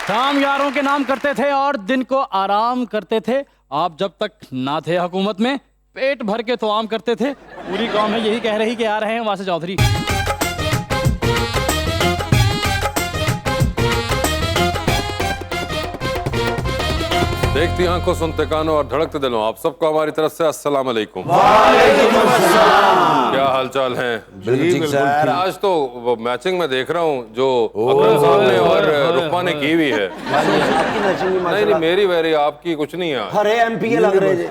शाम यारों के नाम करते थे और दिन को आराम करते थे। आप जब तक ना थे हुकूमत में पेट भर के तो आम करते थे। पूरी कौम है यही कह रही कि आ रहे हैं वासे चौधरी। देखती आंखों, सुनते कानों और धड़कते दिलों, आप सबको हमारी तरफ से अस्सलाम वालेकुम। क्या हालचाल है? बिल्कुल। आज तो मैचिंग में देख रहा हूँ जो अकरम साहब ने और रुकमा ने की हुई है। आपकी मैचिंग भी नहीं नहीं, मेरी वेरी, आपकी कुछ नहीं है। हरे एमपी के लग रहे थे,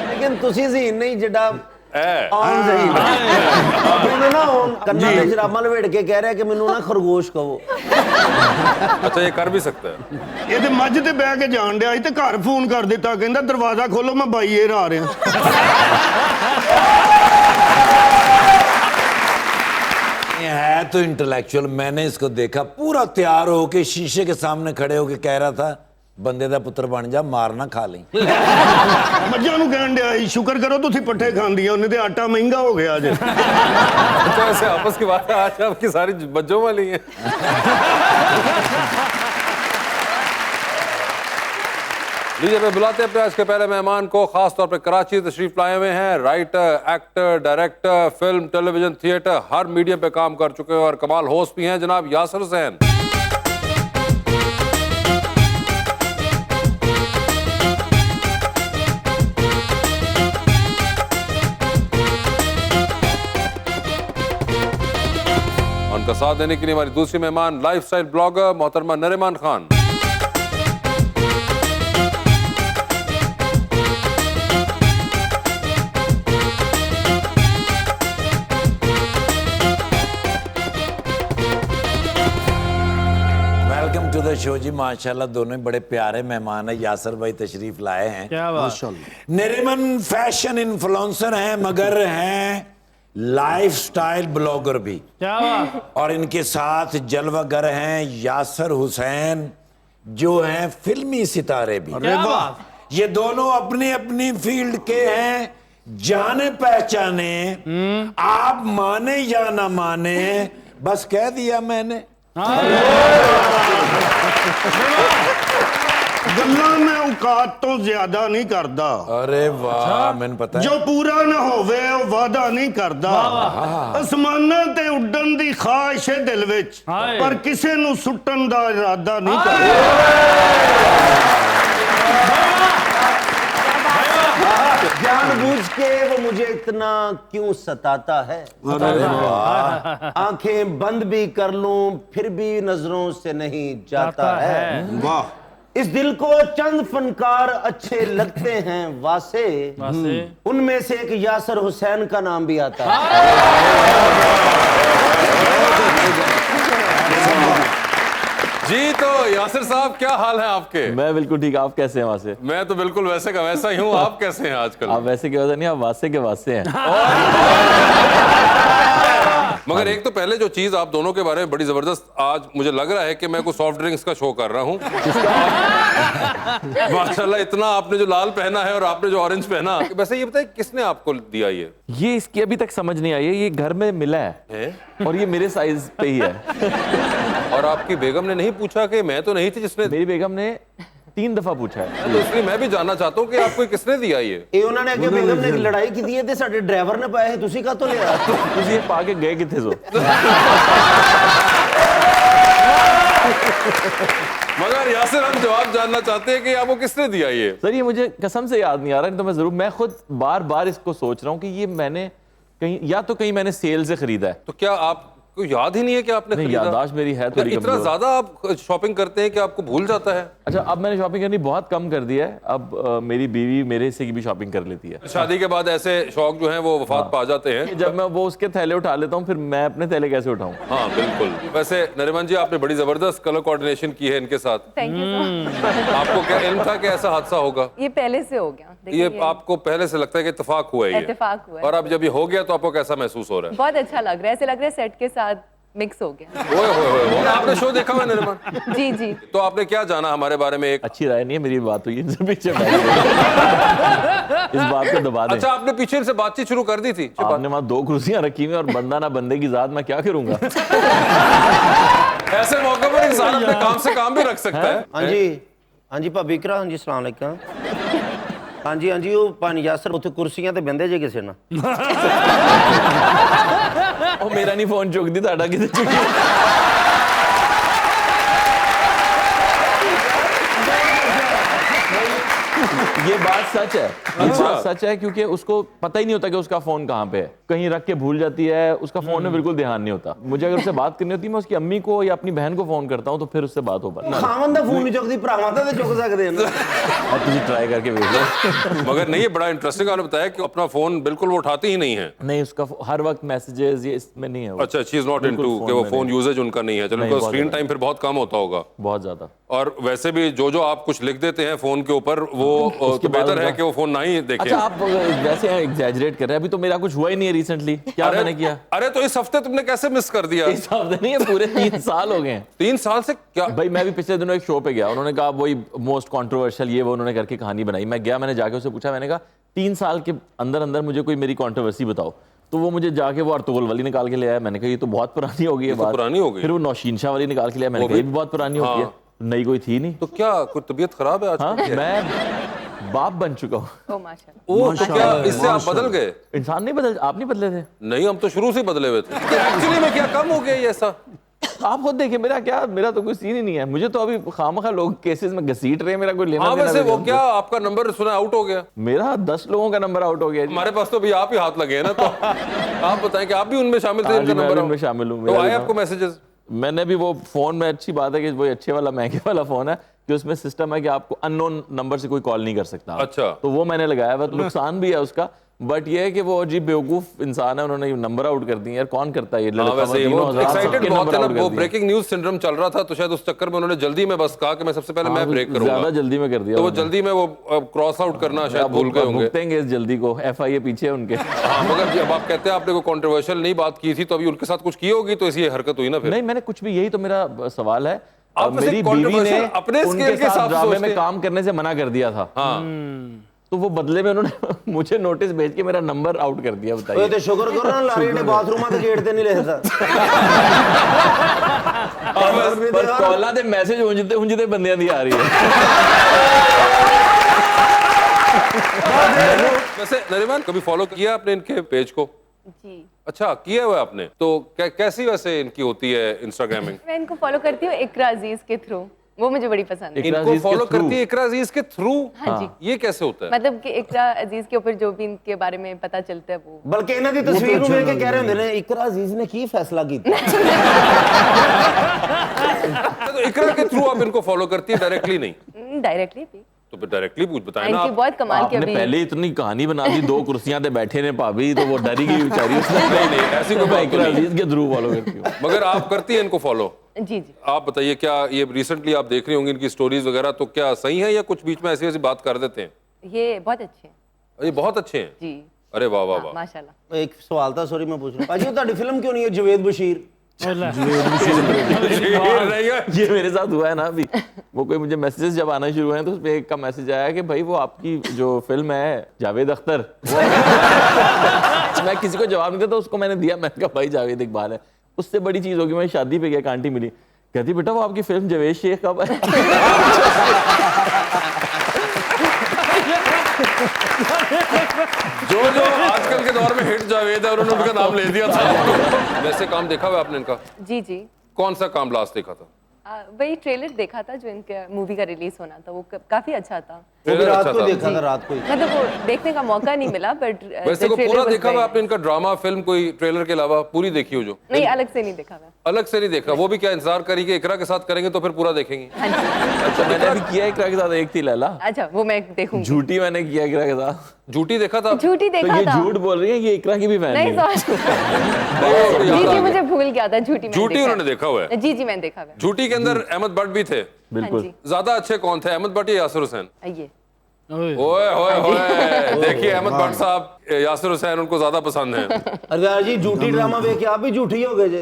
लेकिन तुसी सी नहीं जिड्डा आम सही आपने ना कन्ना में जराबा लपेट के कह रहे हैं कि मैनू ना खरगोश कहो। अच्छा, ये कर भी सकता है। ਇਹ ਤੇ ਮੱਝ ਤੇ ਬਹਿ ਕੇ ਜਾਣ ਡਿਆ ਸੀ ਤੇ ਘਰ ਫੋਨ ਕਰ ਦਿੱਤਾ, ਕਹਿੰਦਾ ਦਰਵਾਜ਼ਾ ਖੋਲੋ ਮੈਂ ਬਾਈਏ ਆ ਰਿਹਾ। है तो इंटेलेक्चुअल। मैंने इसको देखा पूरा तैयार होके शीशे के सामने खड़े होके कह रहा था बंदे दा पुत्र बन जा, मारना खा ली। ਮੱਝਾਂ ਨੂੰ ਕਹਿਣ ਡਿਆ ਸੀ ਸ਼ੁਕਰ ਕਰੋ ਤੁਸੀਂ ਪੱਠੇ ਖਾਂਦੀਆਂ, ਉਹਨੇ ਤੇ ਆਟਾ ਮਹਿੰਗਾ ਹੋ ਗਿਆ ਅੱਜ। अच्छा, ऐसे आपस की बात है आज आपकी सारी बच्चों वाली है। लीजिए मैं बुलाते हैं अपने आज के पहले मेहमान को। खास तौर पर कराची तशरीफ लाए हुए हैं। Writer, actor, director, film, television, theatre, हर मीडियम पे काम कर चुके हैं और कमाल होस्ट भी हैं, जनाब यासिर हुसैन। उनका साथ देने के लिए हमारी दूसरी मेहमान लाइफस्टाइल ब्लॉगर मोहतरमा Nariman Khan. Welcome to the show जी। माशाल्लाह दोनों ही बड़े प्यारे मेहमान है। यासर भाई तशरीफ लाए हैं। क्या बात। नरीमन फैशन इन्फ्लुएंसर हैं मगर हैं लाइफस्टाइल ब्लॉगर भी। क्या बात। और इनके साथ जलवागर हैं यासर हुसैन जो हैं फिल्मी सितारे भी। क्या बात। ये दोनों अपनी अपनी फील्ड के हैं, जाने पहचाने। आप माने या ना माने, बस कह दिया मैंने। ਗੱਲਾਂ ਮੈਂ ਔਕਾਤ ਤੋਂ ਜ਼ਿਆਦਾ ਨਹੀਂ ਕਰਦਾ। अरे वाह, मैंने पता है। ਜੋ ਪੂਰਾ ਨਾ ਹੋਵੇ ਉਹ ਵਾਅਦਾ ਨਹੀਂ ਕਰਦਾ। ਅਸਮਾਨਾਂ ਤੇ ਉੱਡਣ ਦੀ ਖਾਹਿਸ਼ ਹੈ ਦਿਲ ਵਿੱਚ, ਪਰ ਕਿਸੇ ਨੂੰ ਸੁੱਟਣ ਦਾ ਇਰਾਦਾ ਨਹੀਂ ਕਰਦਾ। जानबूझ के वो मुझे इतना क्यों सताता है। आंखें बंद भी कर लूं फिर भी नजरों से नहीं जाता है। ਵਾਹ, इस दिल को चंद फनकार अच्छे लगते हैं वासे, उनमें से एक यासर हुसैन का नाम भी आता है। जी तो यासिर साहब, क्या हाल है आपके? मैं बिल्कुल ठीक। आप कैसे हैं वहां से? मैं तो बिल्कुल वैसे का वैसा ही हूँ। आप कैसे हैं आजकल? आप वैसे के वैसे नहीं, आप वासे के वासे हैं। मगर एक तो पहले जो चीज आप दोनों के बारे में बड़ी जबरदस्त, आज मुझे लग रहा है कि मैं कोई सॉफ्ट ड्रिंक्स का शो कर रहा हूँ। माशाल्लाह, इतना आपने जो लाल पहना है और आपने जो ऑरेंज पहना, वैसे ये बताइए किसने आपको दिया ये इसकी अभी तक समझ नहीं आई है। ये घर में मिला है और ये मेरे साइज पे ही है। और आपकी बेगम ने नहीं पूछा कि मैं तो नहीं थी जिसने? मेरी बेगम ने 3 दफा पूछा है। तो इसलिए मैं भी जानना चाहता हूँ कि आपको किसने दिया ये? ਇਹ ਉਹਨਾਂ ਨੇ ਅੱਗੇ ਬੇਗਮ ਨੇ ਲੜਾਈ ਕੀਤੀ ਹੈ ਤੇ ਸਾਡੇ ਡਰਾਈਵਰ ਨੇ ਪਾਇਆ ਸੀ, ਤੁਸੀਂ ਕਾਹਤੋਂ ਲਿਆ? ਤੁਸੀਂ ये पा के गए किथे सो? मगर यासिर, हम जवाब जानना चाहते हैं कि आपको किसने दिया ये? सर ये मुझे कसम से याद नहीं आ रहा, नहीं तो मैं जरूर, मैं खुद बार बार इसको सोच रहा हूँ कि ये मैंने कहीं, या तो कहीं मैंने सेल से खरीदा है। तो क्या आपको याद ही नहीं है कि आपने नहीं, खरीदा? याददाश्त मेरी है थोड़ी इतना कमजोर। ज्यादा आप शॉपिंग करते हैं कि आपको भूल जाता है? अच्छा, अब मैंने शॉपिंग करनी बहुत कम कर दी है। अब मेरी बीवी मेरे से भी शॉपिंग कर लेती है। शादी के बाद ऐसे शौक जो हैं वो वफात पा जाते हैं। जब मैं वो उसके थैले उठा लेता हूँ, फिर मैं अपने थैले कैसे उठाऊं? हाँ बिल्कुल। वैसे नरीमान जी, आपने बड़ी जबरदस्त कलर कोऑर्डिनेशन की है इनके साथ। Thank you. आपको क्या इल्म था कि ऐसा हादसा होगा? ये पहले से हो गया। ये आपको पहले से लगता है कि इत्तेफाक हुआ है ये? इत्तेफाक हुआ है। और अब जब ये हो गया तो आपको कैसा महसूस हो रहा है? बहुत अच्छा लग रहा है। ऐसे लग रहा है सेट के साथ मिक्स हो गया। ओए आपने शो देखा हुआ नरिमान? जी जी। तो आपने क्या जाना हमारे बारे में? एक अच्छी राय नहीं है मेरी, बात हुई इनसे पीछे बैठ के। इस बात को दबा दें। अच्छा, आपने पीछे से बातचीत शुरू कर दी थी? आपने वहां 2 कुर्सियां रखी हुई और बंदा ना बंदे की जात, मैं क्या करूंगा? ऐसे मौके पर इंसान अपने काम से काम भी रख सकता है। हाँ जी भाभी करा, हाँ जी सलाम अलैकुम। हाँ जी वो पानी यासर उत्थे कुर्सियां ते बंदे जे किसे ना। ਉਹ ਮੇਰਾ ਨਹੀਂ ਫੋਨ ਚੁੱਕਦੀ, ਤੁਹਾਡਾ ਕਿਤੇ ਚੁੱਕੀ? ये बात सच है, ये बात सच है, क्योंकि उसको पता ही नहीं होता कि उसका फोन कहाँ पे है, कहीं रख के भूल जाती है, उसका फोन में बिल्कुल ध्यान नहीं होता। मुझे अगर उससे बात करनी होती है, मैं उसकी अम्मी को या अपनी बहन को फोन करता हूँ, तो फिर उससे बात हो पाती है। खावन दा फोन नहीं चुकदी, भरावां दा ते चुक सकदे ने। अब तुझे ट्राई करके देख लो। मगर नहीं, ये बड़ा इंटरेस्टिंग आपने बताया कि अपना फोन बिल्कुल वो उठाती ही नहीं है। नहीं, उसका हर वक्त मैसेजेस ये इसमें नहीं है वो। अच्छा, शी इज नॉट इनटू कि वो फोन यूजेज उनका नहीं है। चलो, नहीं, उनका बहुत स्क्रीन ज्यादा। टाइम फिर बहुत कम होता होगा। बहुत ज्यादा। और वैसे भी जो आप कुछ लिख देते हैं फोन के ऊपर, वो तो बेहतर है कि वो फोन ना ही देखें। अच्छा, आप वैसे एग्जैजरेट कर रहे हैं, अभी तो मेरा कुछ हुआ ही नहीं है रिसेंटली। क्या मैंने किया? अरे तो इस हफ्ते तुमने कैसे मिस कर दिया? इस हफ्ते नहीं है, पूरे 3 साल हो गए हैं। 3 साल से क्या? भाई मैं भी पिछले दिनों एक शो पे गया, उन्होंने कहा वही मोस्ट कंट्रोवर्शियल ये वो उन्होंने करके कहानी बनाई। मैं गया, मैंने जाके उससे पूछा, मैंने कहा 3 साल के अंदर अंदर मुझे कोई मेरी कंट्रोवर्सी बताओ। तो वो मुझे जाके वो अर्तुगरुल वाली निकाल के ले आया। मैंने कहा ये तो बहुत पुरानी हो गई है बात। पुरानी हो गई। फिर वो नौशीन शाह वाली निकाल के ले आया। मैंने कहा ये भी बहुत पुरानी हो गई है, नई कोई थी नहीं। तो क्या कोई तबीयत खराब है आज? हाँ, मैं बाप बन चुका हूँ। ओ माशाल्लाह। वो तो क्या इससे आप बदल गए? इंसान नहीं बदल, आप नहीं बदले थे? नहीं, हम तो शुरू से बदले हुए थे। एक्चुअली में क्या कम हो गया ये ऐसा? आप खुद देखिए, मेरा तो कोई सीन ही नहीं है। मुझे तो अभी खामखा लोग केसेस में घसीट रहे हैं, मेरा कोई लेना हाँ, देना वैसे भी वो नहीं। क्या आपका नंबर सुना आउट हो गया? मेरा 10 लोगों का नंबर आउट हो गया जी। हमारे पास तो भी आप ही हाथ लगे हैं ना, तो आप बताएं कि आप भी उनमें शामिल थे? हाँ इनका जी, मैं नंबर उनमें शामिल हूँ। तो मेरा आए भी आपको मैसेजेस? मैंने भी वो फोन में, अच्छी बात है कि वो अच्छे वाला महंगे वाला फोन है कि उसमें सिस्टम है कि आपको अननोन नंबर से कोई कॉल नहीं कर सकता। अच्छा। तो वो मैंने लगाया हुआ, तो नुकसान भी है उसका, बट ये है कि वो अजीब बेवकूफ इंसान है, उन्होंने नंबर आउट कर दिए। यार कौन करता है ये? हाँ, वैसे वो एक्साइटेड बहुत थे ना, वो ब्रेक ब्रेकिंग न्यूज सिंड्रोम चल रहा था, तो शायद उस चक्कर में उन्होंने जल्दी में बस कहा कि मैं सबसे पहले मैं ब्रेक करूंगा। ज्यादा जल्दी में कर दिया तो वो जल्दी में वो क्रॉस आउट करना शायद भूल गए होंगे। भुगतेंगे इस जल्दी को, FIA पीछे है उनके। हाँ, मगर जब आप कहते हैं आपने कोई कंट्रोवर्शियल नहीं बात की थी, तो अभी उनके साथ कुछ की होगी, तो इसलिए हरकत हुई ना फिर? नहीं, मैंने कुछ भी, यही तो मेरा सवाल है। आप वैसे मेरी बीवी ने controversial अपने स्केल उनके के साथ हिसाब से ड्रामे सोचते में हैं। काम करने से मना कर दिया था। हाँ। तो वो बदले में उन्होंने मुझे नोटिस भेज के मेरा नंबर आउट कर दिया। ओए बताइए। ते शुक्र करो ना लारी ने बाथरूम ते गेट ते नहीं लिखदा। पर कॉलां ते मैसेज हुंजते बंदियां दी आ रही है। वैसे नरिमान, कभी फॉलो किया आपने इनके पेज को? जी, अच्छा, किया हुआ है आपने? तो कैसी वैसे इनकी होती है इंस्टाग्रामिंग? मैं इनको फॉलो करती हूँ इकरा अजीज के थ्रू, वो मुझे बड़ी पसंद है। इकरा इनको अजीज के फॉलो through? करती है इकरा अजीज के थ्रू? हाँ जी। ये कैसे होता है? मतलब कि इकरा अजीज के ऊपर जो भी इनके बारे में पता चलता है वो। बल्कि इन्हां दी तस्वीर ਨੂੰ ਵੇਖ ਕੇ ਕਹਿ ਰਹੇ ਹੁੰਦੇ ਨੇ ਇਕਰਾ ਅਜ਼ੀਜ਼ ਨੇ ਕੀ ਫੈਸਲਾ ਕੀਤਾ। तो इकरा के थ्रू आप इनको फॉलो करती है, डायरेक्टली नहीं? डायरेक्टली भी। तो फिर डायरेक्टली पूछ बताए ना इनकी आप। बहुत कमाल की आपने अभी। पहले इतनी कहानी बना दी, 2 कुर्सियां पे बैठे ने भाभी, तो वो डरी गई बेचारी। नहीं, ऐसी कोई बात इकरा नहीं। अजीज के थ्रू फॉलो करती हूँ। मगर आप करती हैं इनको फॉलो? जी जी। आप बताइए, क्या ये रिसेंटली आप देख रही होंगी इनकी स्टोरीज वगैरह, तो क्या सही है या कुछ बीच में ऐसी ऐसी बात कर देते हैं? ये बहुत अच्छे हैं। ये बहुत अच्छे हैं। जी। अरे वाह वाह हाँ, वाह। माशाल्लाह। ਇੱਕ ਸਵਾਲ ਤਾਂ ਸੌਰੀ ਮੈਂ ਪੁੱਛ ਰਿਹਾ ਭਾਜੀ, ਉਹ ਤੁਹਾਡੀ ਫਿਲਮ ਕਿਉਂ ਨਹੀਂ ਹੈ ਜਵੇਦ ਬਸ਼ੀਰ? ये मेरे साथ हुआ है ना अभी। वो कोई मुझे मैसेजेस जब आना शुरू हुए हैं, तो उसमें एक का मैसेज आया कि भाई वो आपकी जो फिल्म है जावेद अख्तर, मैं किसी को जवाब नहीं देता, उसको मैंने दिया। मैंने कहा भाई जावेद इकबाल है। उससे बड़ी चीज होगी, मैं शादी पे गया, एक आंटी मिली, कहती बेटा वो आपकी फिल्म जवेद शेख कब है? जो आजकल के दौर में हिट जावेद है, उन्होंने उनका नाम ले दिया था। वैसे काम देखा हुआ आपने इनका? जी जी। कौन सा काम लास्ट देखा था? वही ट्रेलर देखा था जो इनके मूवी का रिलीज होना था, वो काफी अच्छा था। वो भी ट्रेलर रात अच्छा को था। देखा था, रात को ही। मतलब वो देखने का मौका नहीं मिला, बट वैसे को पूरा देखा हुआ आपने इनका ड्रामा फिल्म, कोई ट्रेलर के अलावा पूरी देखी हो जो? नहीं, अलग से नहीं देखा मैं। अलग से नहीं देखा? वो भी क्या इंतजार करी कि इकरा के साथ करेंगे तो फिर पूरा देखेंगे? हाँ जी। अच्छा, मैंने अभी किया इकरा के साथ, एक थी लैला, अच्छा, वो मैं देखूंगी। झूठी मैंने किया इकरा के साथ। झूठी देखा था? झूठी तो देखा ये था। झूठ बोल रही है, ये इकरा की भी फैन नहीं, है। सॉरी। जी जी, मुझे भूल गया था। झूठी मैंने झूठी देखा उन्होंने देखा हुआ है? जी जी, मैंने देखा हुआ है। झूठी के अंदर अहमद भट्ट भी थे। बिल्कुल। हाँ जी। ज्यादा अच्छे कौन थे, अहमद भट्ट या यासिर हुसैन? ये ओए होए होए, देखिए अहमद भट्ट साहब, यासिर हुसैन उनको ज्यादा पसंद है। अरे यार जी झूठी ड्रामा देख के आप भी झूठी हो गए जी।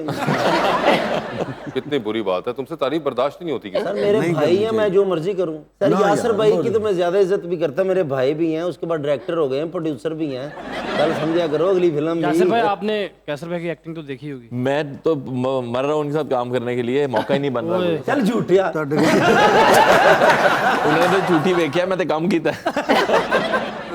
कितनी बुरी बात है, तुमसे तारीफ बर्दाश्त ही नहीं होती सर मेरे भाई हैं, मैं जो मर्जी करूं। सर यासिर भाई की तो मैं ज्यादा इज्जत भी करता, मेरे भाई भी हैं, उसके बाद डायरेक्टर हो गए हैं, प्रोड्यूसर भी हैं। कल समझा करो अगली फिल्म कैसर भाई भी। आपने कैसर भाई की एक्टिंग तो देखी होगी। मैं तो मर रहा हूँ उनके साथ काम करने के लिए, मौका ही नहीं बन रहा कोई। चल झूठिया उन्होंने तो झूठी देखी, मैं तो काम किया।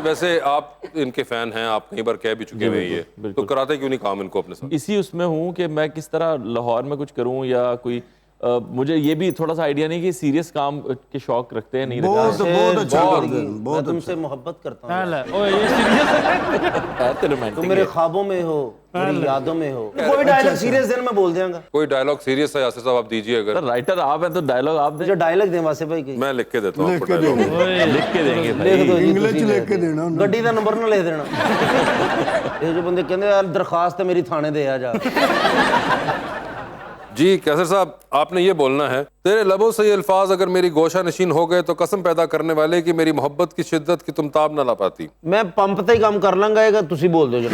वैसे आप इनके फैन हैं, आप कई बार कह भी चुके हुए ये, तो कराते क्यों नहीं काम इनको अपने साथ? इसी उसमें हूँ कि मैं किस तरह लाहौर में कुछ करूँ या कोई मुझे ये भी थोड़ा सा आइडिया नहीं कि सीरियस काम के शौक रखते हैं नहीं रखते। बहुत अच्छा करते हैं, मैं बहुत तुमसे मोहब्बत करता हूँ। ओए ये सीरियस है। तो रोमांटिक तुम मेरे ख्वाबों में हो, मेरी यादों में हो। कोई डायलॉग सीरियस दिन में बोल देगा। कोई डायलॉग सीरियस है यासिर साहब, आप दीजिए अगर। राइटर आप हैं तो डायलॉग आप दें। जो डायलॉग दें वासे भाई की मैं लिख के देता हूँ लिख आपको के dialogue। देंगे, लिख के देंगे लिख भाई। दो जी, इंग्लिश तुसी लिख के देना उन्हें। गड्डी का नंबर ना लिख देना। ये जो बंदे कहते यार दरखास्त मेरी थाने दे आ जा। जी कैसर साहब, आपने ये बोलना है, तेरे लबों से ये अल्फाज अगर मेरी गोशा नशीन हो गए तो कसम पैदा करने वाले कि मेरी मोहब्बत की शिद्दत की तुम ताब ना ला पाती। मैं पंप ते ही काम कर लांगा, तुसी बोल दो जी।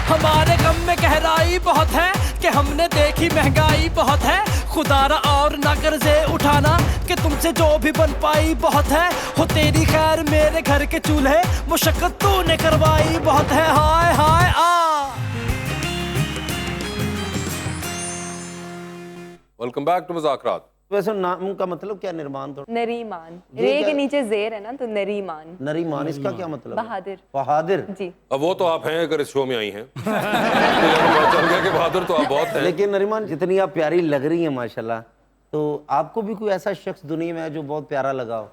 हमारे गम में गहराई बहुत है कि हमने देखी महंगाई बहुत है, खुदारा और ना कर्जे उठाना कि तुमसे जो भी बन पाई बहुत है। हो तेरी खैर मेरे घर के चूल्हे मुशक्कत तूने करवाई बहुत है। हाय हाय वेलकम बैक टू मुज़ाकरात। वैसे नाम का मतलब क्या, निर्माण थोड़ा नरीमान, रे के नीचे जेर है ना, तो नरीमान। नरीमान, इसका क्या मतलब है? बहादुर। बहादुर जी। अब वो तो आप हैं अगर इस शो में आई हैं। तो चल गया कि बहादुर तो आप बहुत हैं। लेकिन नरीमान जितनी आप प्यारी लग रही हैं माशाल्लाह, तो आपको भी कोई ऐसा शख्स दुनिया में है जो बहुत प्यारा लगा हो?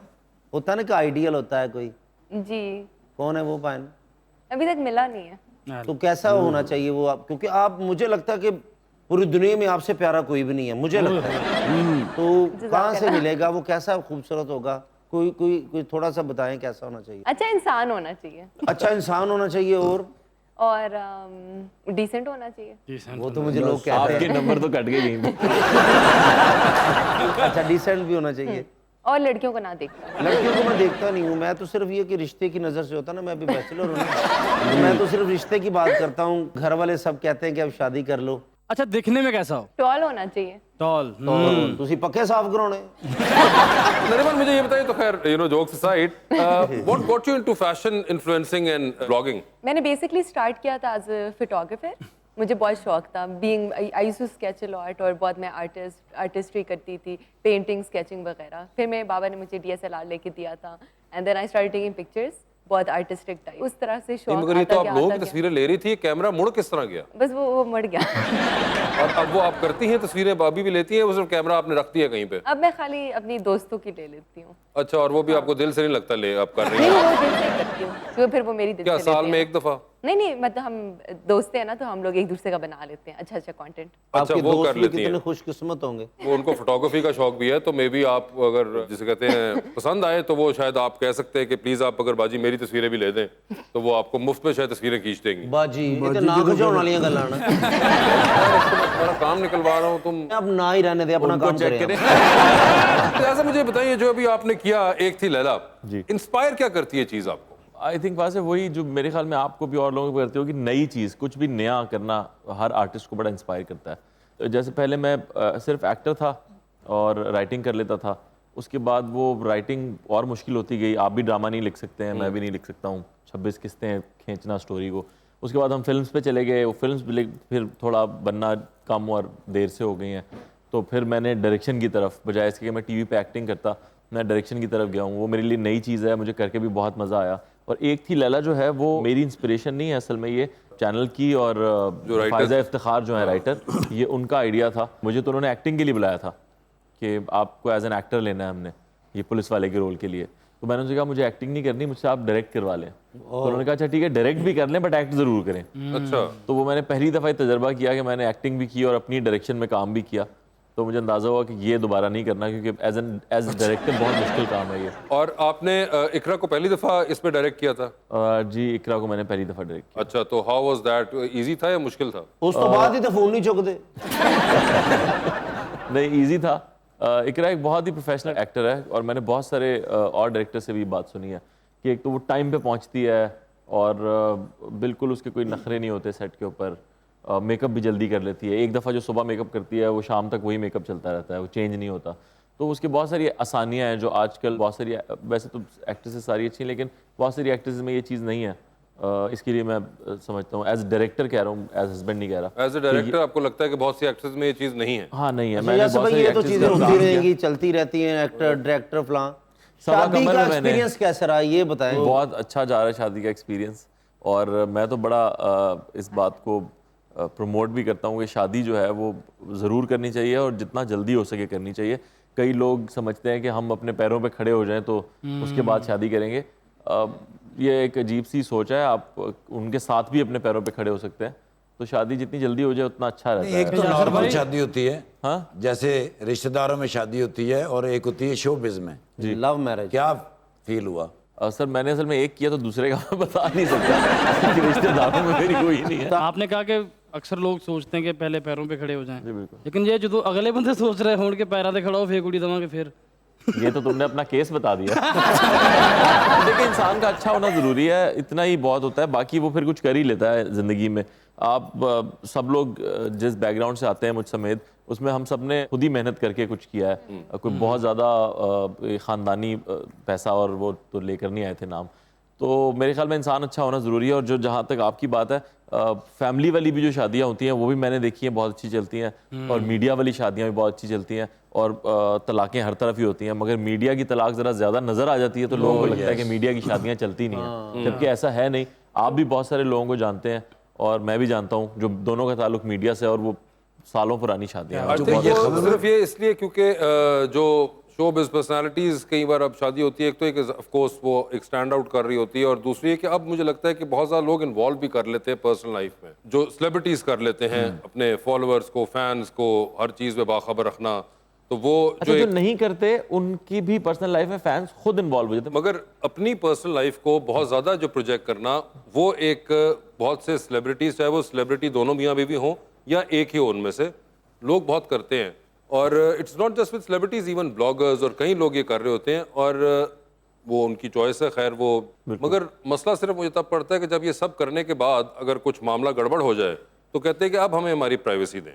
होता है ना कि आइडियल होता है कोई, जी। कौन है वो पायन? अभी तक मिला नहीं है। तो कैसा होना चाहिए वो आप? क्योंकि आप, मुझे लगता है कि पूरी दुनिया में आपसे प्यारा कोई भी नहीं है, मुझे लगता है। तो कहाँ से मिलेगा वो, कैसा खूबसूरत होगा? कोई कोई कोई थोड़ा सा बताएं कैसा होना चाहिए? अच्छा इंसान होना चाहिए अच्छा इंसान होना चाहिए और डिसेंट होना चाहिए। वो तो मुझे लोग कहते आपके हैं। नंबर तो कट गए यहीं पे। अच्छा डिसेंट भी होना चाहिए। और लड़कियों को ना देखना। लड़कियों को मैं देखता नहीं हूँ, मैं तो सिर्फ ये कि रिश्ते की नज़र से होता ना, मैं अभी बैचलर हूँ ना, तो मैं तो सिर्फ रिश्ते की बात करता हूँ। घर वाले सब कहते हैं कि अब शादी कर लो। अच्छा दिखने में कैसा हो? टॉल होना चाहिए। टॉल। तुसी पक्के साफ कराने। नरीमान मुझे ये बताइए, तो खैर you know jokes aside, what got you into fashion influencing and blogging? मैंने बेसिकली स्टार्ट किया था एज अ फोटोग्राफर। मुझे बहुत शौक था, being I used to sketch a lot, और बहुत मैं आर्टिस्ट्री करती थी, पेंटिंग, स्केचिंग वगैरह। फिर मेरे बाबा ने मुझे DSLR लेके दिया था, and then I started taking pictures, बहुत आर्टिस्टिक टाइप। उस तरह से शौक मगर ये तो आता आप गया, लोगों आता की गया। तस्वीरें ले रही थी, कैमरा मुड़ किस तरह गया? बस वो मर गया। और अब वो आप करती हैं तस्वीरें, अभी भी लेती हैं, वो सिर्फ कैमरा आपने रख दिया कहीं पे? अब मैं खाली अपनी दोस्तों की ले लेती हूँ। अच्छा, और वो भी आपको दिल से नहीं लगता ले आप कर रही नहीं, हैं? वो दिल से ही करती हूँ, क्योंकि फिर वो मेरी दिल क्या से साल लेते में हैं। एक दफा? नहीं, मतलब हम दोस्त हैं ना, तो हम लोग एक दूसरे का बना लेते हैं अच्छा कंटेंट। अच्छा, आपके वो दोस्त कर भी लेती कितने हैं। खुशकिस्मत होंगे। वो उनको फोटोग्राफी का शौक भी है, तो मे बी आप अगर जिसे कहते हैं पसंद आए तो वो शायद आप कह सकते हैं कि प्लीज आप अगर बाजी मेरी तस्वीरें भी ले दें, तो वो आपको मुफ्त में शायद तस्वीरें खींच देंगे। बाजी ये तो ना खिंचाने वाली गल्लां ना। बड़ा काम निकलवा रहा हूँ तुम। अब ना ही रहने दे, अपना काम चेक करें। तो ऐसा मुझे बताइए, जो अभी आपने किया एक थी लैला, जी। इंस्पायर क्या करती है चीज आपको? आई थिंक वहाँ से वही जो मेरे ख्याल में आपको भी और लोगों को करते हो कि नई चीज़, कुछ भी नया करना हर आर्टिस्ट को बड़ा इंस्पायर करता है। तो जैसे पहले मैं सिर्फ एक्टर था और राइटिंग कर लेता था, उसके बाद वो राइटिंग और मुश्किल होती गई। आप भी ड्रामा नहीं लिख सकते हैं, मैं भी नहीं लिख सकता हूँ, 26 किस्तें खींचना स्टोरी को। उसके बाद हम फिल्म्स पे चले गए, वो फिल्म्स फिर थोड़ा बनना कम और देर से हो गई हैं, तो फिर मैंने डायरेक्शन की तरफ, बजाय इसके कि मैं टीवी पे एक्टिंग करता, मैं डायरेक्शन की तरफ गया हूँ। वो मेरे लिए नई चीज़ है, मुझे करके भी बहुत मज़ा आया। और एक थी लैला जो है वो मेरी इंस्पिरेशन नहीं है असल में, ये चैनल की और जो राइटर फायजा इफ्तिखार जो है राइटर, ये उनका आइडिया था। मुझे तो उन्होंने एक्टिंग के लिए बुलाया था कि आपको एज एन एक्टर लेना है हमने, ये पुलिस वाले के रोल के लिए। तो मैंने उनसे कहा मुझे एक्टिंग नहीं करनी, मुझसे आप डायरेक्ट करवा लें। तो उन्होंने कहा अच्छा ठीक है, डायरेक्ट भी कर लें बट एक्ट ज़रूर करें। अच्छा, तो वो मैंने पहली दफ़ा तजर्बा किया कि मैंने एक्टिंग भी की और अपनी डायरेक्शन में काम भी किया। तो मुझे अंदाज़ा हुआ कि ये दोबारा नहीं करना, क्योंकि एज डायरेक्टर बहुत मुश्किल काम है ये। और आपने इकरा को पहली दफा इसमें डायरेक्ट किया था? जी, इकरा को मैंने पहली दफ़ा डायरेक्ट किया। अच्छा, तो हाउ वाज दैट? इजी था या मुश्किल था? उस तो बाद ही तो फोन नहीं चुकते। नहीं इजी था। इकरा एक बहुत ही प्रोफेशनल एक्टर है और मैंने बहुत सारे और डायरेक्टर से भी बात सुनी है कि एक तो वो टाइम पे पहुंचती है और बिल्कुल उसके कोई नखरे नहीं होते सेट के ऊपर, मेकअप भी जल्दी कर लेती है। एक दफ़ा जो सुबह मेकअप करती है वो शाम तक वही मेकअप चलता रहता है, वो चेंज नहीं होता। तो उसके बहुत सारी आसानियाँ हैं जो आजकल बहुत सारी, वैसे तो एक्ट्रेसेस सारी अच्छी हैं लेकिन बहुत सारी एक्ट्रेसेस में ये चीज़ नहीं है। इसके लिए मैं समझता हूँ, एज डायरेक्टर कह रहा हूँ, एज हस्बैंड नहीं कह रहा। एज ए डायरेक्टर आपको लगता है कि बहुत सी एक्ट्रेस में ये चीज नहीं है? हाँ नहीं है। अच्छा, मैंने जैसे बहुत भाई सारी ये तो actresses चीजें का होती काम किया। रहेंगी, चलती रहती हैं, एक्टर डायरेक्टर फलां। सवा शादी कमर का में मैंने- एक्सपीरियंस कैसा रहा ये बताएं। बहुत अच्छा जा रहा है शादी का एक्सपीरियंस और मैं तो बड़ा इस बात को प्रमोट भी करता हूँ कि शादी जो है वो ज़रूर करनी चाहिए और जितना जल्दी हो सके करनी चाहिए। कई लोग समझते हैं कि हम अपने पैरों पे खड़े हो जाएं तो उसके बाद शादी करेंगे। ये एक अजीब सी सोच है। आप उनके साथ भी अपने पैरों पे खड़े हो सकते हैं, तो शादी जितनी जल्दी हो जाए उतना अच्छा रहता एक है। तो नॉर्मल शादी होती है, हाँ जैसे रिश्तेदारों में शादी होती है, और एक होती है शोबिज़ में। लव मैरिज क्या फील हुआ? सर मैंने असल में एक किया तो दूसरे का मैं बता नहीं सकता कि रिश्तेदारों में मेरी कोई नहीं है। आपने कहा कि अक्सर लोग सोचते हैं कि पहले पैरों पे खड़े हो जाएं, जी बिल्कुल। लेकिन ये जो तो अगले बंदे सोच रहे हों कि पैरों पे खड़ा हो फेकुड़ी दमा के फिर ये तो तुमने अपना केस बता दिया। देखिए इंसान का अच्छा होना ज़रूरी है, इतना ही बहुत होता है, बाकी वो फिर कुछ कर ही लेता है ज़िंदगी में। आप सब लोग जिस बैकग्राउंड से आते हैं मुझ समेत, उसमें हम सब ने खुद ही मेहनत करके कुछ किया है। कोई बहुत ज़्यादा ख़ानदानी पैसा और वो तो लेकर नहीं आए थे नाम। तो मेरे ख्याल में इंसान अच्छा होना ज़रूरी है। और जो जहाँ तक आपकी बात है, फैमिली वाली भी जो शादियाँ होती हैं वो भी मैंने देखी हैं, बहुत अच्छी चलती हैं। और मीडिया वाली शादियाँ भी बहुत अच्छी चलती हैं और तलाक़ें हर तरफ ही होती हैं, मगर मीडिया की तलाक ज़रा ज़्यादा नज़र आ जाती है तो लोगों को लगता है कि मीडिया की शादियाँ चलती नहीं हैं, जबकि ऐसा है नहीं। आप भी बहुत सारे लोगों को जानते हैं और मैं भी जानता हूँ जो दोनों का ताल्लुक मीडिया से, और वो सालों पुरानी शादियाँ हैं। I think वो सिर्फ ये इसलिए क्योंकि जो शोबिज़ पर्सनालिटीज़ कई बार अब शादी होती है, एक तो एक ऑफ कोर्स वो एक स्टैंड आउट कर रही होती है, और दूसरी है कि अब मुझे लगता है कि बहुत ज़्यादा लोग इन्वॉल्व भी कर लेते हैं पर्सनल लाइफ में, जो सेलिब्रिटीज़ कर लेते हैं अपने फॉलोअर्स को, फैंस को हर चीज़ में बाखबर रखना। तो वो अच्छा, जो नहीं करते उनकी भी पर्सनल लाइफ में फैंस खुद इन्वॉल्व हो जाते हैं। मगर अपनी पर्सनल लाइफ को बहुत ज़्यादा जो प्रोजेक्ट करना, वो एक बहुत से सेलिब्रिटीज़, चाहे वो सेलिब्रिटी दोनों मियाँ बीवी हों या एक ही हो, उनमें से लोग बहुत करते हैं। और it's not just with celebrities, even bloggers और कई लोग ये कर रहे होते हैं, और वो उनकी चॉइस है, खैर वो। मगर मसला सिर्फ मुझे तब पड़ता है कि जब ये सब करने के बाद अगर कुछ मामला गड़बड़ हो जाए तो कहते हैं कि अब हमें हमारी प्राइवेसी दें।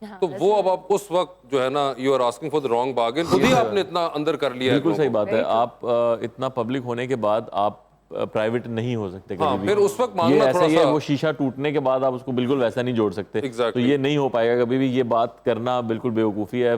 तो वो अब आप उस वक्त जो है ना, you are asking for the wrong bargain. खुद ही आपने इतना अंदर कर लिया है। बिल्कुल सही बात है। आप इतना पब्लिक होने के बाद आप प्राइवेट नहीं हो सकते कभी भी। फिर उस वक्त ये मांगना ऐसा थोड़ा ही है, सा वो शीशा टूटने के बाद आप उसको बिल्कुल वैसा नहीं जोड़ सकते। Exactly. तो ये नहीं हो पाएगा कभी भी। ये बात करना बिल्कुल बेवकूफ़ी है।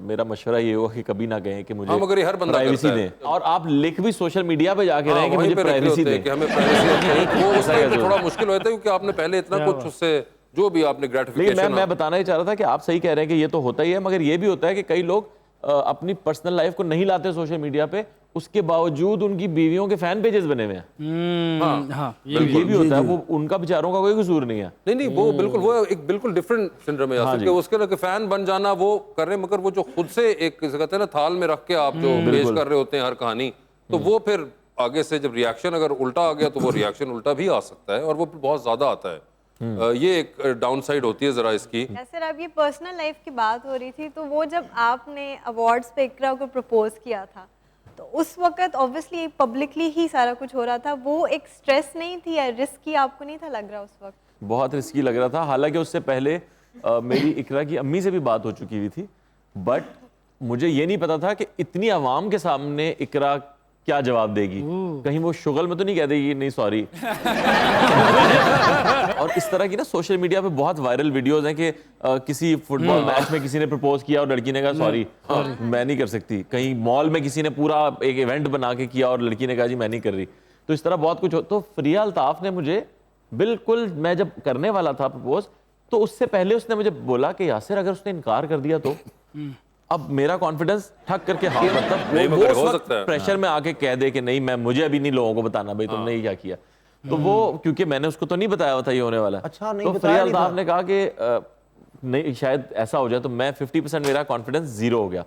मेरा मशवरा ये होगा कि कभी ना कहें कि मुझे मगर ये हर बंदा प्राइवेसी करता है। दें, और आप लिख भी सोशल मीडिया पे जाके रहें कि वहीं मुझे पे रख रहे प्राइवेसी होते हैं दें। कि हमें प्राइवेसी वो उस ऐसा टाइम पे कैसे थोड़ा मुश्किल होता है, क्योंकि आपने पहले इतना कुछ उससे जो भी आपने लेकिन ग्रेटिफिकेशन। मैं बताना ही चाह रहा था कि आप सही कह रहे हैं कि ये तो होता ही है, मगर ये भी होता है कि कई लोग अपनी पर्सनल लाइफ को नहीं लाते सोशल मीडिया पे, उसके बावजूद उनकी बीवियों के फैन पेजेस बने हुए हैं। हाँ ये भी होता है। वो उनका बेचारों का कोई कसूर नहीं है। नहीं, वो बिल्कुल, वो एक बिल्कुल डिफरेंट सिंड्रोम है यासिर, कि उसके ना फैन बन जाना वो कर रहे हैं, मगर वो जो खुद से एक कहते हैं ना थाल में रख के आप जो पेश कर रहे होते हैं हर कहानी, तो वो फिर आगे से जब रिएक्शन अगर उल्टा आ गया तो वो रिएक्शन उल्टा भी आ सकता है, और वो बहुत ज्यादा आता है। ये एक डाउन साइड होती है जरा इसकी। सर, अब ये पर्सनल लाइफ की बात हो रही थी, तो वो जब आपने अवार्ड्स पे इकरा को प्रपोज किया था, तो उस वक्त ऑब्वियसली पब्लिकली ही सारा कुछ हो रहा था, वो एक स्ट्रेस नहीं थी या रिस्की आपको नहीं था लग रहा उस वक्त? बहुत रिस्की लग रहा था। हालांकि उससे पहले मेरी इकरा की अम्मी से भी बात हो चुकी हुई थी, बट मुझे ये नहीं पता था कि इतनी आवाम के सामने इकरा क्या जवाब देगी। कहीं वो शुगल में तो नहीं कह देगी नहीं सॉरी। और इस तरह की ना सोशल मीडिया पे बहुत वायरल वीडियोस हैं कि किसी फुटबॉल मैच में किसी ने प्रपोज किया और लड़की ने कहा सॉरी मैं नहीं कर सकती। कहीं मॉल में किसी ने पूरा एक इवेंट बना के किया और लड़की ने कहा जी मैं नहीं कर रही। तो इस तरह बहुत कुछ हो। तो फरिया अल्ताफ ने मुझे बिल्कुल, मैं जब करने वाला था प्रपोज, तो उससे पहले उसने मुझे बोला कि यासिर अगर उसने इनकार कर दिया तो। अब मेरा कॉन्फिडेंस ठक करके हाँ, मतलब वो उस वक्त प्रेशर में आके कह दे कि नहीं मैं, मुझे अभी नहीं लोगों को बताना भाई तुमने क्या किया। तो वो, क्योंकि मैंने उसको तो नहीं बताया था ये होने वाला। अच्छा, नहीं तो बताया फरिया नहीं अल्ताफ था। ने कहा कि नहीं शायद ऐसा हो जाए, तो मैं 50% मेरा कॉन्फिडेंस 0 हो गया।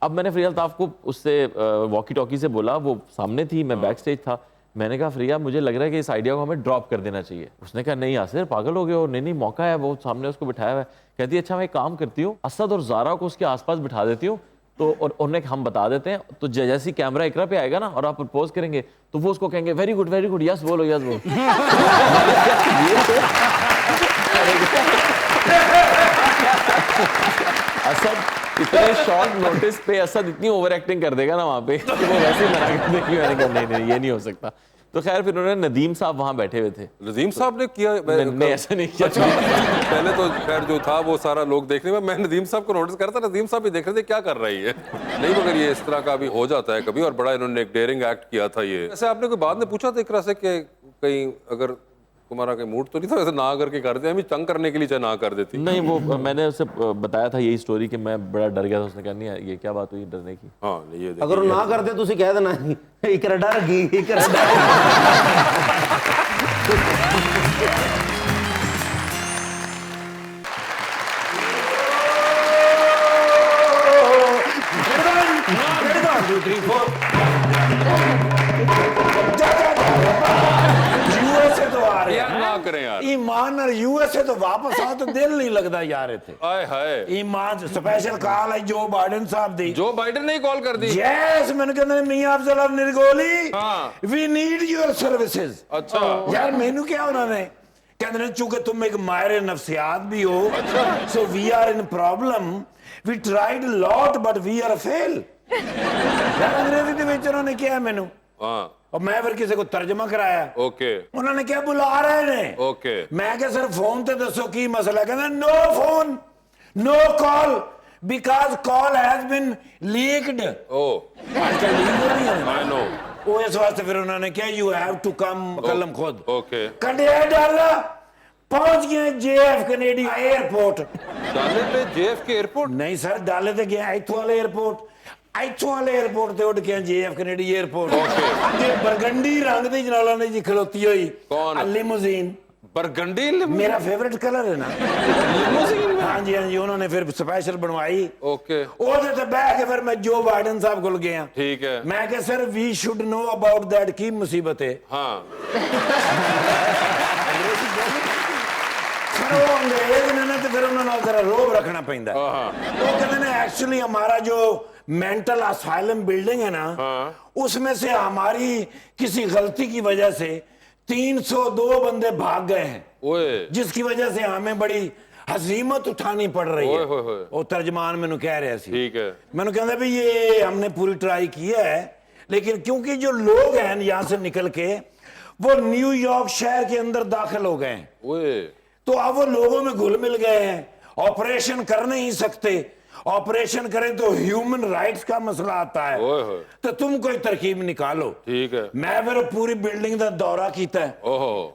अब मैंने फरिया अल्ताफ को उससे वॉकी टॉकी से बोला, वो सामने थी, मैं बैक स्टेज था, मैंने कहा फ्रिया मुझे लग रहा है कि इस आइडिया को हमें ड्रॉप कर देना चाहिए। उसने कहा नहीं यासिर पागल हो गए हो, नहीं मौका है। वो सामने उसको बिठाया हुआ है। कहती है अच्छा मैं एक काम करती हूँ, असद और ज़ारा को उसके आसपास बिठा देती हूँ, तो और उन्हें हम बता देते हैं, तो जैसे कैमरा इकरा पे आएगा ना और आप प्रपोज करेंगे तो वो उसको कहेंगे वेरी गुड यस बोलो यस बोलो। असद इतने शॉर्ट नोटिस पे असद इतनी ओवर एक्टिंग कर देगा ना वहां पे कि वो वैसे ही मना कर देगी। मैंने कहा नहीं ये नहीं हो सकता। तो खैर फिर उन्होंने नदीम साहब वहां बैठे हुए थे। नदीम साहब ने किया? नहीं ऐसा नहीं किया। पहले तो खैर जो था वो सारा लोग देखने में, मैं नदीम साहब को नोटिस कर रहा था, नदीम साहब भी देख रहे थे क्या कर रही है। नहीं मगर ये इस तरह का भी हो जाता है कभी, और बड़ा इन्होंने एक डेयरिंग एक्ट किया था ये। वैसे आपने कोई बाद में पूछा था इकरा से कि कहीं अगर तुम्हारा कोई मूड तो नहीं था वैसे ना करके कर दिया, हमें तंग करने के लिए चाहे ना कर देती? नहीं वो मैंने उसे बताया था यही स्टोरी कि मैं बड़ा डर गया था। उसने कहा नहीं ये क्या बात हुई डरने की। हाँ ये अगर वो ना करते तो कह देना इकरा डर गई, इकरा डर यूएसए तो आ रहे यार ना करें यार। ईमान और यूएसए तो वापस आओ तो दिल नहीं लगता यार इथे। आए हाय ईमान स्पेशल कॉल है जो बाइडेन साहब दी। जो बाइडेन ने कॉल कर दी? यस मैंने कहना मियां अफजल निर्गोली हाँ। We need your services. अच्छा यार मैनू क्या उन्होंने कहते चूंकि तुम एक माहिर नफ्सियात भी हो, so we are in problem, we tried lot but we are fail. यार अंग्रेजी के विच उन्होंने क्या मैनू, हाँ और मैं फिर किसी को तर्जमा कराया। ओके उन्होंने क्या बुला रहे ने। ओके मैं क्या सर फोन ते दसो की मसला, कहना no phone no call because call has been leaked. ओ आजकल लीक हो रही है आई नो। वो इस वास्ते फिर उन्होंने क्या यू हैव टू कम कलम खुद। ओके कटिया डाला पहुंच गए जेएफ कनेडी एयरपोर्ट। डाले पे जेएफ के एयरपोर्ट? नहीं सर डाले ते गया इथों वाले एयरपोर्ट, इथों वाले एयरपोर्ट ते उड़ के जेएफ कनेडी एयरपोर्ट। अगे बरगंडी रंग दी जनाला ने जी खलोती हुई। कौन? लिमोजीन। बरगंडी मेरा फेवरेट कलर है ना लिमोजीन? हाँ जी उन्होंने फिर स्पेशल बनवाई। ओके ओदे ते बैठ के फिर मैं जो बाइडेन साहब को गया। ठीक है। मैं कहा sir we should know about that की मुसीबत है। हाँ अंग्रेज ने ना तो फिर उन्होंने जरा रोब रखना पैंदा। वो कहते हैं एक्चुअली हमारा जो मेंटल असाइलम बिल्डिंग है ना, उसमें से हमारी किसी गलती की वजह से 302 बंदे भाग गए हैं, जिसकी वजह से हमें बड़ी हजीमत उठानी पड़ रही है। वो तर्जमान मैंने कह रहे थे। ठीक है। मैंने कहता भी ये हमने पूरी ट्राई की है, लेकिन क्योंकि जो लोग हैं यहाँ से निकल के वो न्यूयॉर्क शहर के अंदर दाखिल हो गए हैं, तो अब वो लोगों में घुल मिल गए हैं, ऑपरेशन कर नहीं सकते। ऑपरेशन करें तो ह्यूमन राइट्स का मसला आता है, तो तुम कोई तरकीब निकालो। ठीक है। मैं फिर पूरी बिल्डिंग का दौरा किया,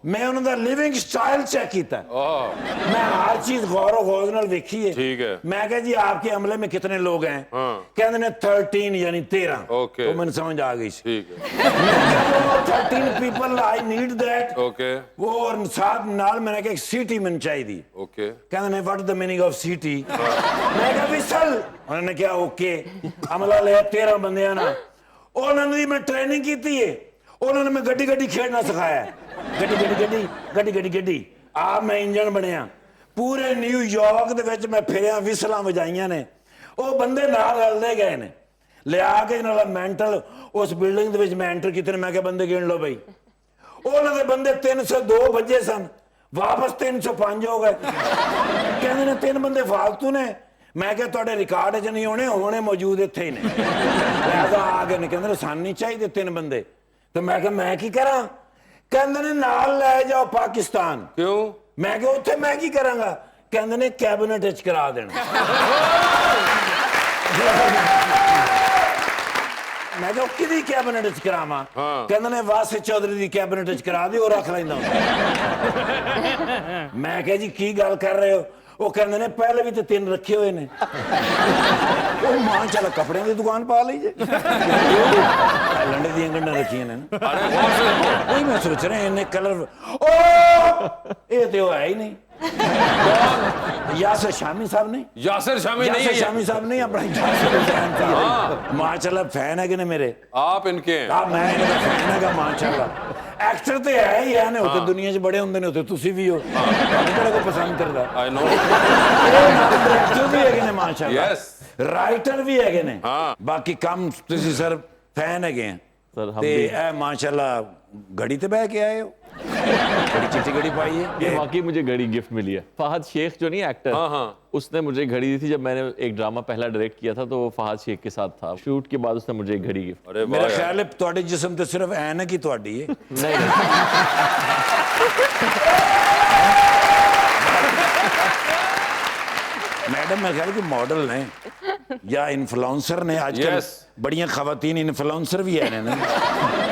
मैं उन्होंने लिविंग स्टाइल चेक किया, मैं हर चीज गौर गौर नाल देखी है। ठीक है। मैं कहा जी आपके अमले में कितने लोग हैं? कहते ने 13 यानी 13। ओके। तो मैंने समझ आ गई। ठीक है। 13 people I need that. Okay. वो और साथ नाल मैंने कहा एक सिटी मैंने चाहिए। ओके। कहते ने what the meaning of city? मैं कहा विसल। उन्होंने क्या ओके अमला ले 13 बंदे ना, उन्होंने मैं ट्रेनिंग की थी, उन्होंने मैं गड्डी गड्डी खेलना सिखाया। गड्डी गड्डी गड्डी गड्डी गड्डी गड्डी आप मैं इंजन बनया। पूरे न्यूयॉर्क दे विच मैं फिरिया, विसलां वजाइयां ने, वो बंदे नाल रलदे गए ने, लिया के नाल मेंटल उस बिल्डिंग दे विच मैं एंटर कीते। मैं क्या बंदे गिन लो भाई, उन्होंने दे बंदे 302 बजे सन, वापस 305 हो गए। कहते ने 3 बंदे फालतू ने। मैं क्या तुहाडे रिकॉर्ड च नहीं होने मौजूद इत्थे ही ने। लिहाजा आ गए ने, कहते सन नहीं चाहिए 3 बंदे। तो मैं क्या मैं की करा? कहते ने नाल ले जाओ पाकिस्तान। क्यों? मैं क्या उत्थे मैं की करांगा? कहते ने कैबिनेट च करा देना। मैं क्या किदी कैबिनेट च करावां? कहते ने वासिफ चौधरी दी कैबिनेट च करा दी, रख लैंदा। मैं क्या जी की गल कर रहे हो? वो कहते ने पहले भी तो 3 रखे हुए ने। वो मां चल कपड़े की दुकान पा लीजिए। लंडे दी गंढा रखी ने। वही मैं सोच रहे इन्हें कलर ओ ये तो है ही नहीं। यासिर शामी साहब नहीं, यासिर शामी नहीं यासिर है। शामी साहब नहीं, अपना यासिर फैन था माशाल्लाह, फैन है कि नहीं मेरे? आप इनके हैं। मैं इनका फैन है माशाल्लाह। एक्टर तो है ही है ने होते, दुनिया च बड़े होंगे ने होते, तुसी भी हो, बड़ा को पसंद करदा। I know. डायरेक्टर भी है कि नहीं माशाल्लाह, Yes. राइटर भी है कि नहीं, हाँ। बाकी कम तुसी सर फैन है हैं सर हम ते भी ए माशाल्लाह घड़ी ते बह के आए हो, बड़ी चिट्टी घड़ी पाई है। ये वाकई मुझे घड़ी गिफ्ट मिली है। फहद शेख जो नहीं एक्टर, हाँ, हाँ। उसने मुझे घड़ी दी थी जब मैंने एक ड्रामा पहला डायरेक्ट किया था, तो वो फहद शेख के साथ था। शूट के बाद उसने मुझे एक घड़ी गिफ्ट। अरे मेरा वाह यार। ख्याल है ਤੁਹਾਡੇ जिस्म ते सिर्फ ऐनक ही ਤੁਹਾਡੀ है। नहीं मैडम मैं ख्याल कि मॉडल ने या इन्फ्लुएंसर ने आजकल Yes. बड़ियां खवातीन इन्फ्लुएंसर भी है ने।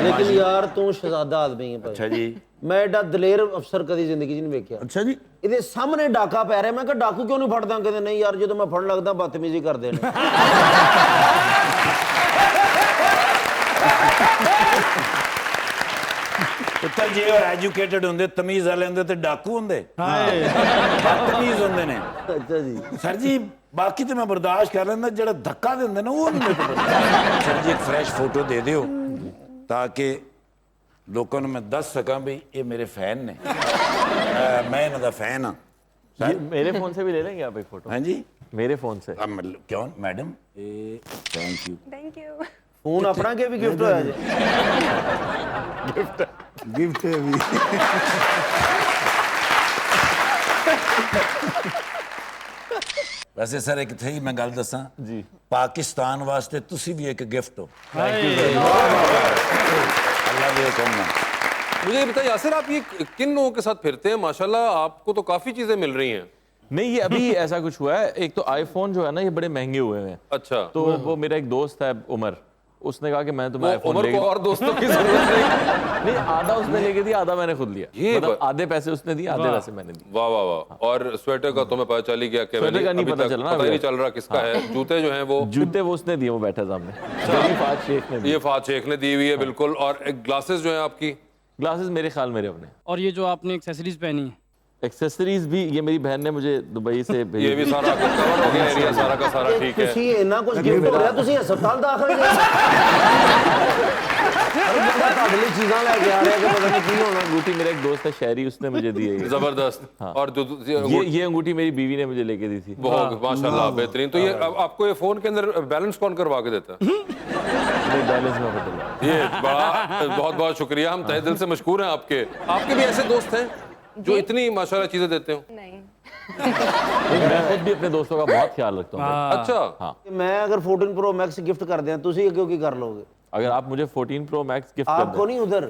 लेकिन यार तू शहजादा आदमी है भाई। अच्छा जी। मैं एडा दलेर अफसर कदी जिंदगी च नहीं वेख्या। अच्छा जी। ਇਹਦੇ ਸਾਹਮਣੇ ਡਾਕਾ ਪੈ ਰਿਹਾ, ਮੈਂ ਕਿਹਾ ਡਾਕੂ ਕਿਉਂ ਨਹੀਂ ਫੜਦਾ? ਕਹਿੰਦੇ ਨਹੀਂ ਯਾਰ ਜਦੋਂ ਮੈਂ ਫੜਨ ਲੱਗਦਾ ਬਦਤਮੀਜ਼ੀ ਕਰਦੇ ਨੇ। ਪੁੱਤਰ ਜੇ ਉਹ ਐਜੂਕੇਟਡ ਹੁੰਦੇ, ਤਮੀਜ਼ ਵਾਲੇ ਹੁੰਦੇ ਤੇ ਡਾਕੂ ਹੁੰਦੇ, ਬਦਤਮੀਜ਼ ਹੁੰਦੇ ਨੇ। ਅੱਛਾ ਜੀ। सर जी बाकी तो मैं बर्दाश्त कर लेना, ਜਿਹੜਾ धक्का ਦਿੰਦੇ ਨੇ ਉਹ ਨਹੀਂ ਮੇਰੇ ਕੋਲ ਬਰਦਾਸ਼ਤ। ਸਰ ਜੀ ਇੱਕ ਫਰੈਸ਼ ਫੋਟੋ ਦੇ ਦਿਓ ਤਾਂ ਕਿ ਲੋਕਾਂ ਨੂੰ ਮੈਂ ਦੱਸ ਸਕਾਂ ਵੀ ਇਹ ਮੇਰੇ ਫੈਨ ਨੇ, मैं ਇਹਨਾਂ ਦਾ ਫੈਨ ਹਾਂ। मेरे फोन से भी ले लेंगे आप एक फोटो? हाँ जी। मेरे फोन से। क्यों madam? Thank you. Thank you. Phone ਆਪਣਾ ਕੇ ਵੀ ਗਿਫਟ ਹੋਇਆ ਜੀ। गिफ्ट है भी। वैसे सर एक थी मैं गल दसा जी, पाकिस्तान वास्ते तुसी भी एक गिफ्ट हो। अल्लाह दे हुक्म नाल। मुझे ये बताइए यासिर, आप ये किन लोगों के साथ फिरते हैं? माशाल्लाह आपको तो काफी चीजें मिल रही हैं। नहीं ये अभी ऐसा कुछ हुआ है। एक तो आईफोन जो है ना, ये बड़े महंगे हुए हैं। अच्छा। तो वो मेरा एक दोस्त है उमर, उसने कहा कि मैं तुम्हें आईफोन उमर को और दोस्तों की जरूरत नहीं। नहीं, आधा उसने लेके दिया, आधा मैंने खुद लिया। ये मतलब आधे पैसे उसने दिए, आधे पैसे मैंने दिए। वाह वाह वाह। और स्वेटर का तुम्हें पता चल ही गया कि स्वेटर का नहीं पता चला ना, पता ही नहीं चल रहा किसका है। जूते जो हैं वो जूते वो उसने दिए, वो बैठा सामने। गरीब फहद शेख ने दिए। ये फात शेख ने दी हुई है बिल्कुल। और एक ग्लासेस जो हैं आपकी, ग्लासेस मेरे ख्याल मेरे अपने। और ये जो आपने एक्सेसरीज पहनी है, एक्सेसरीज भी ये मेरी बहन ने मुझे दुबई से भेजी। ये भी सारा कवर हो गया एरिया सारा का सारा, ठीक है। ਤੁਸੀਂ ਇੰਨਾ ਕੁਝ ਗਿਫਟ ਹੋ ਰਿਹਾ, ਤੁਸੀਂ ਹਸਪਤਾਲ ਦਾਖਲ ਜੇ। ਬੰਦਾ ਤੁਹਾਡੇ ਲਈ ਚੀਜ਼ਾਂ ਲੈ ਕੇ ਆ ਰਿਹਾ ਕਿ ਪਤਾ ਨਹੀਂ ਕੀ ਹੋਣਾ। अंगूठी मेरा एक दोस्त है शहरी, उसने मुझे दी है ये। जबरदस्त। और जो ये अंगूठी मेरी बीवी ने मुझे लेके दी थी। बहुत माशाल्लाह बेहतरीन। तो ये आपको ये फोन के अंदर बैलेंस कौन करवा के देता है? नहीं, बैलेंस में बदल। ये बड़ा बहुत बहुत शुक्रिया, हम तहे दिल से मशकूर हैं आपके। आपके भी ऐसे दोस्त हैं जो इतनी माशाल्लाह चीजें देते हो? नहीं। मैं खुद भी अपने दोस्तों का बहुत ख्याल रखता हूँ। अच्छा। हाँ, मैं अगर 14 Pro Max गिफ्ट कर दिया, ਤੁਸੀਂ ਅੱਗੇ ਕੀ ਕਰ ਲੋਗੇ? अगर आप मुझे 14 Pro Max गिफ्ट कर आपको दें, नहीं उधर।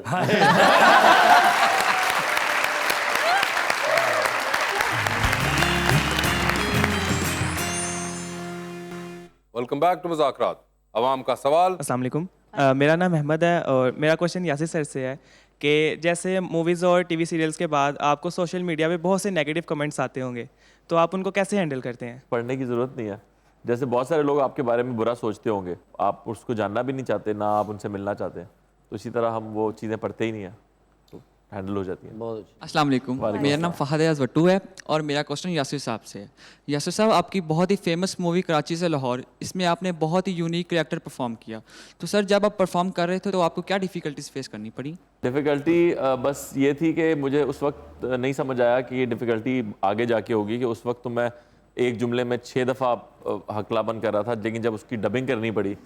वेलकम बैक टू मुज़ाकरात। अवाम का सवाल। अस्सलाम वालेकुम। मेरा नाम अहमद है और मेरा क्वेश्चन यासिर सर से है कि जैसे मूवीज़ और टीवी सीरियल्स के बाद आपको सोशल मीडिया पे बहुत से नेगेटिव कमेंट्स आते होंगे, तो आप उनको कैसे हैंडल करते हैं? पढ़ने की जरूरत नहीं है। जैसे बहुत सारे लोग आपके बारे में बुरा सोचते होंगे, आप उसको जानना भी नहीं चाहते, ना आप उनसे मिलना चाहते हैं, तो इसी तरह हम वो चीज़ें पढ़ते ही नहीं हैं, तो हैंडल हो जाती हैं। बहुत अच्छा। अस्सलाम वालेकुम। मेरा नाम फहद अयाज भट्टू है और मेरा क्वेश्चन यासिर साहब से है। यासिर साहब, आपकी बहुत ही फेमस मूवी कराची से लाहौर, इसमें आपने बहुत ही यूनिक कैरेक्टर परफॉर्म किया, तो सर जब आप परफॉर्म कर रहे थे तो आपको क्या डिफ़िकल्टीज फेस करनी पड़ी? डिफ़िकल्टी बस ये थी कि मुझे उस वक्त नहीं समझ आया कि ये डिफ़िकल्टी आगे जाके होगी, कि उस वक्त तो मैं एक जुमले में 6 दफ़ा हकलापन कर रहा था, लेकिन जब उसकी डबिंग करनी पड़ी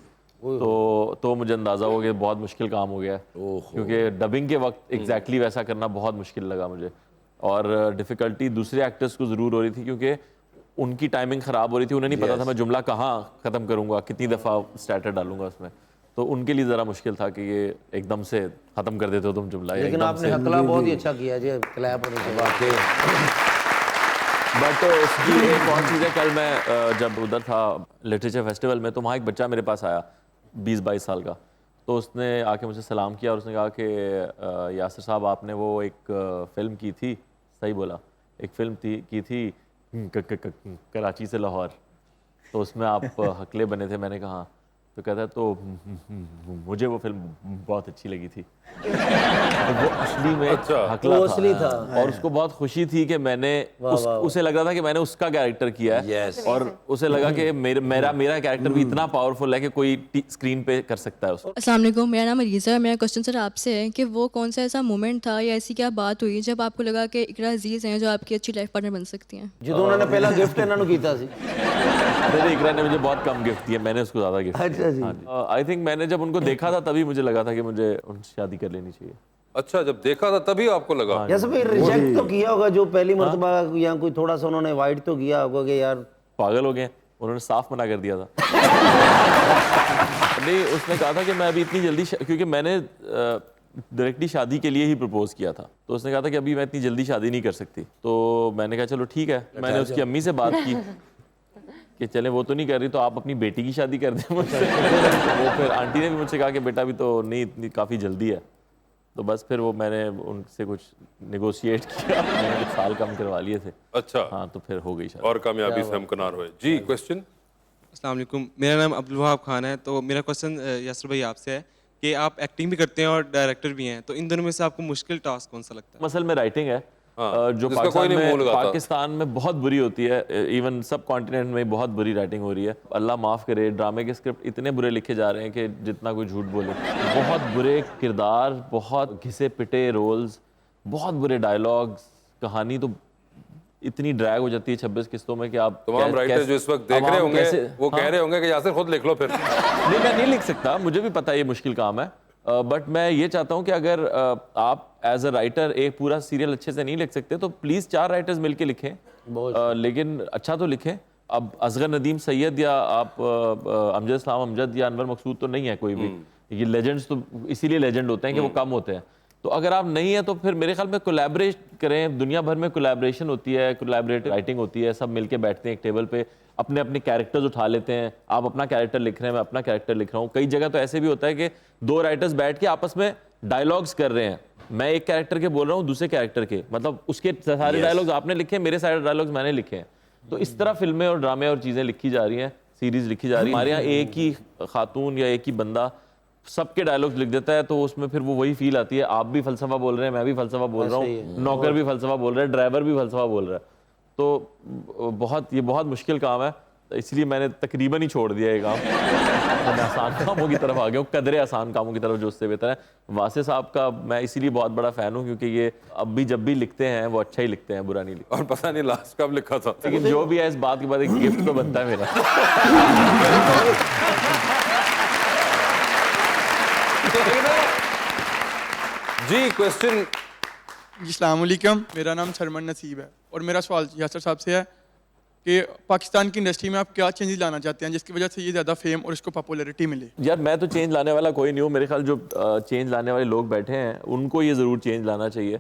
तो मुझे अंदाज़ा हो गया बहुत मुश्किल काम हो गया, क्योंकि डबिंग के वक्त एग्जैक्टली वैसा करना बहुत मुश्किल लगा मुझे। और डिफ़िकल्टी दूसरे एक्टर्स को ज़रूर हो रही थी, क्योंकि उनकी टाइमिंग ख़राब हो रही थी, उन्हें नहीं पता था मैं जुमला कहाँ ख़त्म करूँगा, कितनी दफ़ा स्टार्टर डालूंगा उसमें, तो उनके लिए ज़रा मुश्किल था कि ये एकदम से ख़त्म कर देते हो तुम जुमला। लेकिन आपने हकला बहुत ही अच्छा किया जी, क्लैप होने के बाद। बट उसकी एक और चीज़ है, कल मैं जब उधर था लिटरेचर फेस्टिवल में, तो वहाँ एक बच्चा मेरे पास आया 20-22 साल का, तो उसने आके मुझे सलाम किया और उसने कहा कि यासिर साहब आपने वो एक फ़िल्म की थी, सही बोला, एक फ़िल्म की थी कराची से लाहौर, तो उसमें आप हकले बने थे। मैंने कहा, तो कहता है तो मुझे वो फिल्म बहुत अच्छी लगी थी। तो वो असली में हकला वो असली था। और उसको बहुत खुशी थी कि मैंने उसे लग रहा था कि मैंने उसका कैरेक्टर किया है। और उसे लगा कि मेरा कैरेक्टर भी इतना पावरफुल है कि कोई स्क्रीन पे कर सकता है उसको। अस्सलाम वालेकुम, मेरा नाम अलीज़ा है। मेरा क्वेश्चन सर आपसे है कि वो कौन सा ऐसा मोमेंट था या ऐसी क्या बात हुई जब आपको लगा कि इकरा अजीज़ हैं जो आपकी अच्छी लाइफ पार्टनर बन सकती हैं? ਜਦੋਂ ਉਹਨਾਂ ਨੇ ਪਹਿਲਾ ਗਿਫਟ ਇਹਨਾਂ ਨੂੰ ਕੀਤਾ ਸੀ। मेरे इकरा ने मुझे बहुत कम गिफ्ट दिया, मैंने उसको ज्यादा गिफ्ट। अच्छा जी। आई थिंक मैंने जब उनको देखा था तभी मुझे लगा था कि मुझे उनसे शादी कर लेनी चाहिए। अच्छा, जब देखा था तभी आपको लगा? जैसे भाई रिजेक्ट तो किया होगा जो पहली मर्तबा, या कोई थोड़ा सा उन्होंने अवॉइड तो किया होगा कि यार पागल हो गए, उन्होंने साफ मना कर दिया था। नहीं, उसने कहा था कि मैं अभी इतनी जल्दी क्योंकि मैंने डायरेक्टली शादी के लिए ही प्रपोज किया था, तो उसने कहा था कि अभी मैं इतनी जल्दी शादी नहीं कर सकती। तो मैंने कहा चलो ठीक है। मैंने उसकी अम्मी से बात की कि चले वो तो नहीं कर रही तो आप अपनी बेटी की शादी कर दें मुझसे। वो फिर आंटी ने भी मुझसे कहा कि बेटा भी तो नहीं, इतनी काफ़ी जल्दी है। तो बस फिर वो मैंने उनसे कुछ नेगोशिएट किया, मैंने कुछ साल कम करवा लिए थे। अच्छा, हाँ, तो फिर हो गई शादी। और कामयाबी से हमकिनार हुए। जी, क्वेश्चन। अस्सलाम वालेकुम, मेरा नाम अब्दुल वहाब खान है। तो मेरा क्वेश्चन यासर भाई आपसे है कि आप एक्टिंग भी करते हैं और डायरेक्टर भी हैं, तो इन दोनों में से आपको मुश्किल टास्क कौन सा लगता है? मसल में राइटिंग है, जो जिसका कोई नहीं मूल गाता। पाकिस्तान में बहुत बुरी होती है, इवन सब कॉन्टिनेंट में बहुत बुरी राइटिंग हो रही है। अल्लाह माफ़ करे, ड्रामे के स्क्रिप्ट इतने बुरे लिखे जा रहे हैं कि जितना कोई झूठ बोले। बहुत बुरे किरदार, बहुत घिसे पिटे रोल्स, बहुत बुरे डायलॉग्स, कहानी तो इतनी ड्रैग हो जाती है 26 किस्तों में कि आप तमाम राइटर जो इस वक्त देख रहे होंगे वो कह रहे होंगे कि यासिर खुद लिख लो फिर। नहीं, मैं नहीं लिख सकता, मुझे भी पता है ये मुश्किल काम है, बट मैं ये चाहता हूँ कि अगर आप एज अ राइटर एक पूरा सीरियल अच्छे से नहीं लिख सकते तो प्लीज़ 4 राइटर्स मिलके लिखें, लेकिन अच्छा तो लिखें। अब असगर नदीम सैयद या आप अमजद इस्लाम अमजद या अनवर मकसूद तो नहीं है कोई भी, ये लेजेंड्स तो इसीलिए लेजेंड होते हैं कि वो कम होते हैं। तो अगर आप नहीं है तो फिर मेरे ख्याल में कोलैबोरेट करें। दुनिया भर में कोलैबोरेशन होती है, कोलैबोरेटिव राइटिंग होती है, सब मिलके बैठते हैं एक टेबल पे, अपने अपने कैरेक्टर्स उठा लेते हैं। आप अपना कैरेक्टर लिख रहे हैं, मैं अपना कैरेक्टर लिख रहा हूँ। कई जगह तो ऐसे भी होता है कि 2 राइटर्स बैठ के आपस में डायलॉग्स कर रहे हैं, मैं एक कैरेक्टर के बोल रहा हूँ दूसरे कैरेक्टर के, मतलब उसके सारे डायलॉग्स आपने लिखे, मेरे सारे डायलॉग्स मैंने लिखे हैं। तो इस तरह फिल्में और ड्रामे और चीज़ें लिखी जा रही हैं, सीरीज लिखी जा रही है। हमारे यहाँ एक ही खातून या एक ही बंदा सबके डायलॉग्स लिख देता है, तो उसमें फिर वो वही फील आती है, आप भी फलसफा बोल रहे हैं, मैं भी फलसफा बोल रहा हूँ, नौकर भी फलसफा बोल रहा है, ड्राइवर भी फलसफा बोल रहा है। तो ये बहुत मुश्किल काम है, इसलिए मैंने तकरीबन ही छोड़ दिया ये काम। मैं आसान कामों की तरफ आ गया हूँ, कदरे आसान कामों की तरफ, जो उससे बेहतर है। वासे साहब का मैं इसीलिए बहुत बड़ा फ़ैन हूँ क्योंकि ये अब भी जब भी लिखते हैं वो अच्छा ही लिखते हैं, बुरा नहीं लिखते। और पता नहीं लास्ट कब लिखा था, लेकिन जो भी है इस बात के बाद एक गिफ्ट तो बनता है मेरा। जी, क्वेश्चन। अस्सलाम वालेकुम, मेरा नाम शरमन नसीब है और मेरा सवाल यासर साहब से है कि पाकिस्तान की इंडस्ट्री में आप क्या चेंजेस लाना चाहते हैं जिसकी वजह से ये ज़्यादा फेम और इसको पॉपुलैरिटी मिले? यार मैं तो चेंज लाने वाला कोई नहीं हूँ, मेरे ख्याल जो चेंज लाने वाले लोग बैठे हैं उनको ये ज़रूर चेंज लाना चाहिए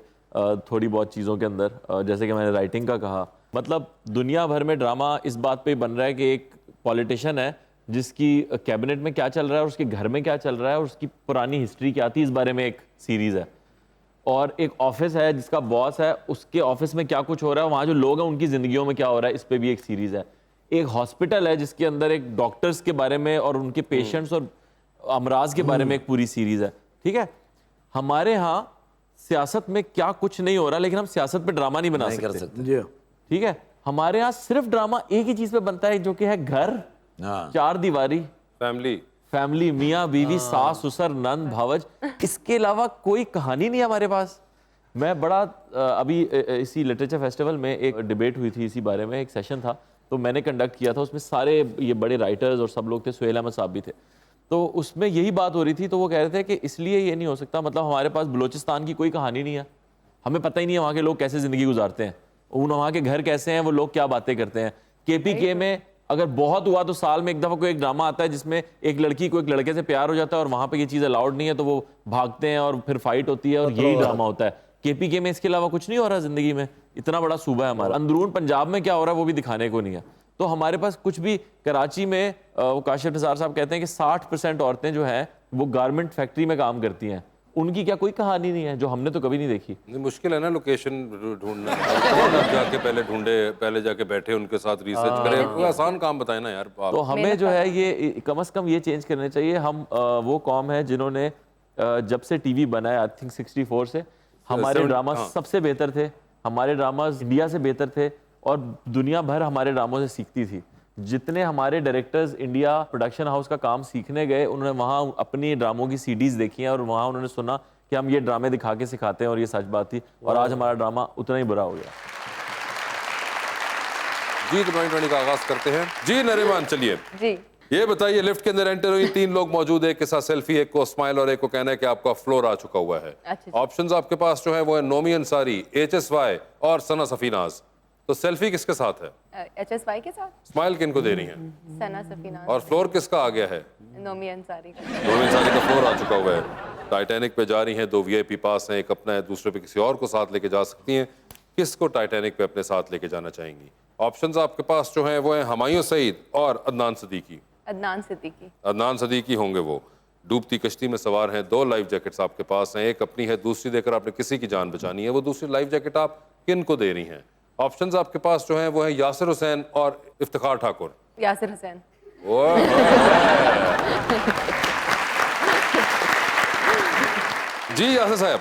थोड़ी बहुत चीज़ों के अंदर। जैसे कि मैंने राइटिंग का कहा, मतलब दुनिया भर में ड्रामा इस बात पे बन रहा है कि एक पॉलिटिशियन है जिसकी कैबिनेट में क्या चल रहा है और उसके घर में क्या चल रहा है और उसकी पुरानी हिस्ट्री क्या थी, इस बारे में एक सीरीज़ है। और एक ऑफिस है जिसका बॉस है, उसके ऑफिस में क्या कुछ हो रहा है, वहाँ जो लोग हैं उनकी ज़िंदगियों में क्या हो रहा है, इस पे भी एक सीरीज़ है। एक हॉस्पिटल है जिसके अंदर एक डॉक्टर्स के बारे में और उनके पेशेंट्स और अमराज के बारे में एक पूरी सीरीज़ है। ठीक है, हमारे यहाँ सियासत में क्या कुछ नहीं हो रहा, लेकिन हम सियासत पे ड्रामा नहीं बना सकते। ठीक है, हमारे यहाँ सिर्फ ड्रामा एक ही चीज़ पे बनता है जो कि है घर, 4 दीवारी, फैमिली, मियाँ बीवी, सास ससुर नंद भावज, इसके अलावा कोई कहानी नहीं है हमारे पास। मैं बड़ा अभी इसी लिटरेचर फेस्टिवल में एक डिबेट हुई थी इसी बारे में, एक सेशन था तो मैंने कंडक्ट किया था, उसमें सारे ये बड़े राइटर्स और सब लोग थे, सुहेल अहमद साहब भी थे। तो उसमें यही बात हो रही थी, तो वो कह रहे थे कि इसलिए ये नहीं हो सकता, मतलब हमारे पास बलूचिस्तान की कोई कहानी नहीं है, हमें पता ही नहीं है वहाँ के लोग कैसे ज़िंदगी गुजारते हैं, वहाँ के घर कैसे हैं, वो लोग क्या बातें करते हैं। KPK में अगर बहुत हुआ तो साल में एक दफ़ा कोई एक ड्रामा आता है जिसमें एक लड़की को एक लड़के से प्यार हो जाता है और वहाँ पे ये चीज़ अलाउड नहीं है तो वो भागते हैं और फिर फाइट होती है और यही ड्रामा होता है। KPK में इसके अलावा कुछ नहीं हो रहा ज़िंदगी में, इतना बड़ा सूबा है हमारा। अंदरून पंजाब में क्या हो रहा है वो भी दिखाने को नहीं है। तो हमारे पास कुछ भी, कराची में काशिफ निसार साहब कहते हैं कि 60% औरतें जो हैं वो गारमेंट फैक्ट्री में काम करती हैं, उनकी क्या कोई कहानी नहीं है जो हमने तो कभी नहीं देखी? नहीं, मुश्किल है ना लोकेशन ढूंढना। कौन अब जाके पहले ढूंढे, पहले जाके बैठे उनके साथ रिसर्च करें, कोई आसान काम बताए ना यार आप। तो हमें जो है ये कम से कम ये चेंज करने चाहिए। हम वो कौम है जिन्होंने जब से टीवी बना है, आई थिंक 64 से, हमारे ड्रामा सबसे बेहतर थे, हमारे ड्रामाज इंडिया से बेहतर थे और दुनिया भर हमारे ड्रामों से सीखती थी। जितने हमारे डायरेक्टर्स इंडिया प्रोडक्शन हाउस का काम सीखने गए, उन्होंने वहाँ अपनी ड्रामों की सीडीज देखी हैं और वहाँ उन्होंने सुना कि हम ये ड्रामे दिखा के सिखाते हैं और ये सच बात थी, और आज हमारा ड्रामा उतना ही बुरा हो गया। जी, तो 2020 का आगाज करते हैं। जी नरिमान, चलिए जी, ये बताइए, लिफ्ट के अंदर एंटर हुई, 3 लोग मौजूद है, एक के साथ सेल्फी, एक को स्माइल और एक को कहना है कि आपका फ्लोर आ चुका हुआ है। ऑप्शंस आपके पास जो है वो है नोमी अंसारी, HSY और सना सफीनाज। तो सेल्फी किसके साथ है? HSY के साथ। स्माइल किनको दे रही है? सना सफीनाज। और फ्लोर किसका आ गया है? नोमी अंसारी का। नोमी अंसारी का फ्लोर आ चुका हुआ है। टाइटैनिक पे जा रही हैं, 2 VIP पास हैं, एक अपना है, दूसरे पे किसी और को साथ लेके जा सकती हैं। किसको टाइटैनिक पे अपने साथ लेके जाना चाहेंगी? ऑप्शंस आपके पास जो है वो है हुमायूं सईद और अदनान सदीकी। अदनान सिद्दीकी। अदनान सदीकी होंगे वो। डूबती कश्ती में सवार हैं, 2 लाइफ जैकेट्स आपके पास हैं, एक अपनी है, दूसरी देकर आपने किसी की जान बचानी है। वो दूसरी लाइफ जैकेट आप किन को दे रही हैं? ऑप्शंस आपके पास जो हैं वो है यासिर हुसैन और इफ्तिखार ठाकुर। यासिर हुसैन। जी यासिर साहब,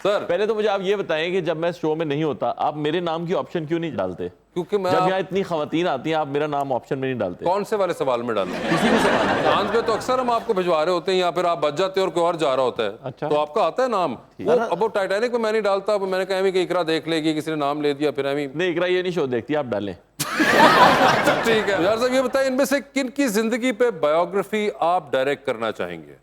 सर पहले तो मुझे आप ये बताएं कि जब मैं शो में नहीं होता, आप मेरे नाम की ऑप्शन क्यों नहीं डालते? क्योंकि मैं जब यहाँ इतनी खवातीन आती हैं, आप मेरा नाम ऑप्शन में नहीं डालते। कौन से वाले सवाल में डालूं? किसी भी सवाल में। चांद पे तो अक्सर हम आपको भिजवा रहे होते हैं, या फिर आप बच जाते हैं और कोई और जा रहा होता है। अच्छा। तो आपका आता है नाम। अब वो टाइटैनिक में मैं नहीं डालता, मैंने कहा कि इकरा देख लेगी, किसी ने नाम ले दिया, फिर नहीं, इकरा ये नहीं शो देखती, आप डालें। ठीक है यार साहब, ये बताइए इनमें से किन की जिंदगी पे बायोग्राफी आप डायरेक्ट करना चाहेंगे?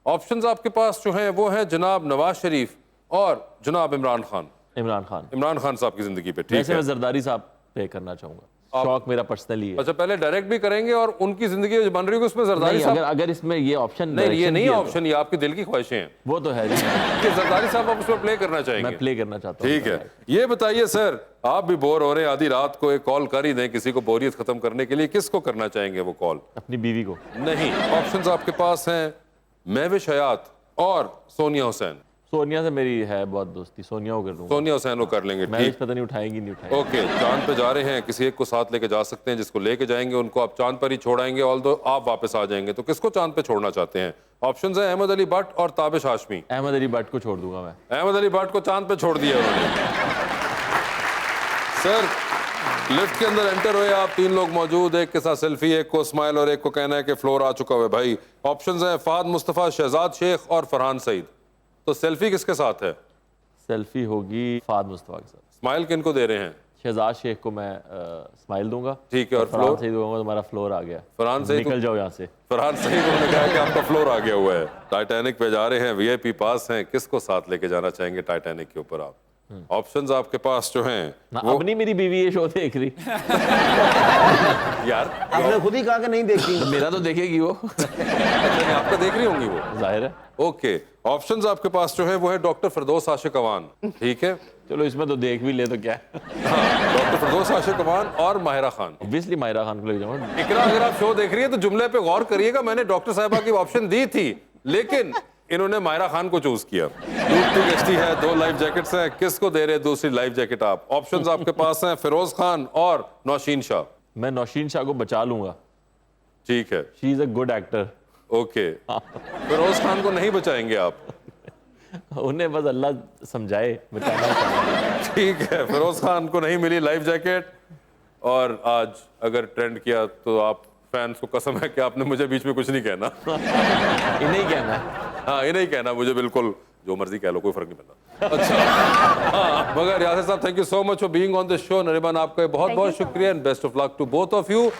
ऑप्शंस आपके पास जो है वो है जनाब नवाज शरीफ और जनाब इमरान खान। इमरान खान साहब की जिंदगी पे। ठीक है, मैं जरदारी साहब पे करना चाहूंगा, शौक मेरा पर्सनली है। अच्छा, पहले डायरेक्ट भी करेंगे और उनकी जिंदगी जो बन रही है उसमें जरदारी साहब। अगर इसमें ये ऑप्शन नहीं, ये नहीं है ऑप्शन, ये आपकी दिल की ख्वाहिशें हैं। वो तो है कि जरदारी साहब आप उसमें प्ले करना चाहेंगे? मैं प्ले करना चाहता हूँ। ठीक है, ये बताइए सर, आप भी बोर हो रहे हैं, आधी रात को एक कॉल कर ही दें किसी को बोरियत खत्म करने के लिए, किसको करना चाहेंगे वो कॉल? अपनी बीवी को। नहीं, ऑप्शंस आपके पास हैं महविश हयात और सोनिया हुसैन। सोनिया से मेरी है बहुत दोस्ती, सोनिया को कर दूंगा। सोनिया हुसैन को कर लेंगे। ठीक, पता नहीं उठाएंगी नहीं उठाएंगी। ओके, चांद पे जा रहे हैं, किसी एक को साथ लेके जा सकते हैं, जिसको लेके जाएंगे उनको आप चांद पर ही छोड़ाएंगे, ऑल्दो आप वापस आ जाएंगे। तो किसको चांद पे छोड़ना चाहते हैं? ऑप्शंस है अहमद अली भट्ट और ताबिश हाशमी। अहमद अली भट्ट को छोड़ दूंगा मैं। अहमद अली भट्ट को चांद पे छोड़ दिया उन्होंने। सर, लिफ्ट के अंदर एंटर हुए आप, 3 लोग मौजूद, एक के साथ सेल्फी, एक को स्माइल और एक को कहना है कि फ्लोर आ चुका है भाई। ऑप्शंस हैं फहद मुस्तफ़ा, शहजाद शेख और फरहान सईद। तो सेल्फी किसके साथ है? सेल्फी होगी फहद मुस्तफ़ा के साथ। स्माइल किनको दे रहे हैं? शहजाद शेख को मैं स्माइल दूंगा। ठीक है, और फरहान सईद दूंगा, तुम्हारा फ्लोर आ गया। फरहान सईद निकल जाओ यहाँ से। फरहान सईद, उन्होंने कहा कि आपका फ्लोर आ गया हुआ है। टाइटैनिक पे जा रहे हैं, VIP पास हैं, किसको साथ लेके जाना चाहेंगे टाइटैनिक के ऊपर आप? ऑप्शंस आपके पास जो हैं अब नहीं मेरी बीवी ये शो देख रही। यार आपने खुद ही कहा कि नहीं देखी। तो मेरा तो देखेगी वो। आपका देख रही होंगी वो, जाहिर है। ओके, ऑप्शंस आपके पास जो है वो है डॉक्टर फिरदौस आशिक अवान। ठीक है, चलो इसमें तो देख भी ले तो क्या है। हाँ, डॉक्टर फिरदौस आशिक अवान और माहिरा खान। ऑब्वियसली माहिरा खान को ले जाऊंगा। इकरा, अगर आप शो देख रही है तो जुमले पे गौर करिएगा, मैंने डॉक्टर साहिबा की ऑप्शन दी थी, लेकिन इन्होंने माहिरा खान को चूज किया। डूबती कश्ती है, 2 लाइफ जैकेट्स हैं, किसको दे रहे दूसरी लाइफ जैकेट आप? ऑप्शंस आपके पास हैं फिरोज खान और नौशीन शाह। मैं नौशीन शाह को बचा लूंगा। ठीक है, she is a good actor. Okay, Firoz Khan को नहीं बचाएंगे आप? उन्हें बस अल्लाह समझाए बचाना। ठीक है, फिरोज खान को नहीं मिली लाइफ जैकेट, और आज अगर ट्रेंड किया तो आप फैंस को कसम है कि आपने मुझे बीच में कुछ नहीं कहना। इन्हें ही कहना। हाँ, इन्हें ही कहना, मुझे बिल्कुल जो मर्जी कह लो, कोई फर्क नहीं पड़ता। अच्छा, हाँ, मगर यासिर साहब, thank you so much for being on the show. Nariman, आपका बहुत बहुत शुक्रिया and best of luck to both of you.